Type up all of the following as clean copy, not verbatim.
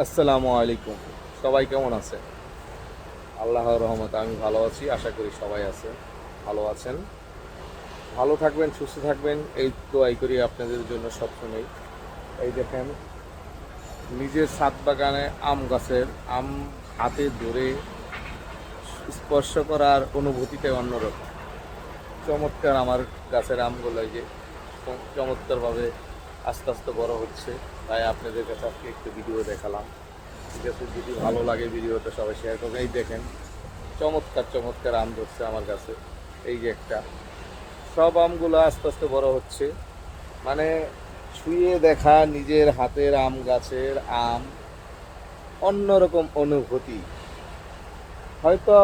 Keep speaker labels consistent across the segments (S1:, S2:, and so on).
S1: আসসালামু আলাইকুম। সবাই কেমন আছে? আল্লাহর রহমতে আমি ভালো আছি। আশা করি সবাই ভালো আছেন। ভালো থাকবেন, সুস্থ থাকবেন, এই দোয়াই করি আপনাদের জন্য সবসময়। এই দেখেন, নিজের ছাদ বাগানে আম গাছের আম হাতে ধরে স্পর্শ করার অনুভূতিটাই অন্যরকম। চমৎকার আমার গাছের আমগুলো এই যে চমৎকারভাবে আস্তে আস্তে বড় হচ্ছে। তাই আপনাদের কাছে আজকে একটু ভিডিও দেখালাম। ঠিক আছে, যদি ভালো লাগে ভিডিওটা সবাই শেয়ার করবেন। এই দেখেন, চমৎকার চমৎকার আম ধরছে আমার কাছে। এই যে একটা, সব আমগুলো আস্তে আস্তে বড় হচ্ছে। মানে ছুঁয়ে দেখা নিজের হাতের আম গাছের আম অন্যরকম অনুভূতি। হয়তো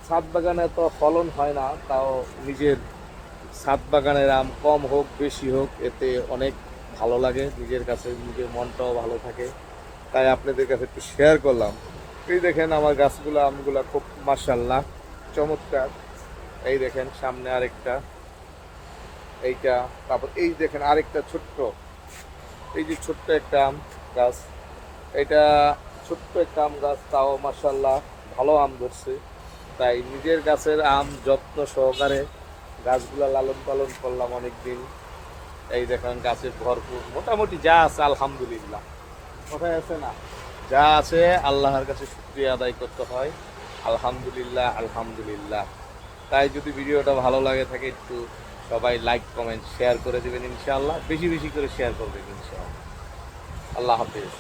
S1: ছাদ বাগানে তো ফলন হয় না, তাও নিজের ছাদ বাগানের আম কম হোক বেশি হোক এতে অনেক ভালো লাগে নিজের কাছে, নিজের মনটাও ভালো থাকে। তাই আপনাদের কাছে একটু শেয়ার করলাম। এই দেখেন আমার গাছগুলো আমগুলো খুব মাশাআল্লাহ চমৎকার। এই দেখেন সামনে আরেকটা, এইটা, তারপর এই দেখেন আরেকটা ছোট্ট, এই যে ছোট্ট একটা আম গাছ, এটা ছোট্ট একটা আম গাছ, তাও মাশাআল্লাহ ভালো আম ধরছে। তাই নিজের গাছের আম যত্ন সহকারে গাছগুলা লালন পালন করলাম অনেক দিন। এই দেখেন গাছে ভরপুর, মোটামুটি যা আছে আলহামদুলিল্লাহ, কোথায় আছে না, যা আছে আল্লাহর কাছে শুকরিয়া আদায় করতে হয়। আলহামদুলিল্লাহ আলহামদুলিল্লাহ। তাই যদি ভিডিওটা ভালো লাগে থাকে একটু সবাই লাইক কমেন্ট শেয়ার করে দেবেন ইনশাআল্লাহ, বেশি বেশি করে শেয়ার করবেন ইনশাআল্লাহ। আল্লাহ হাফেজ।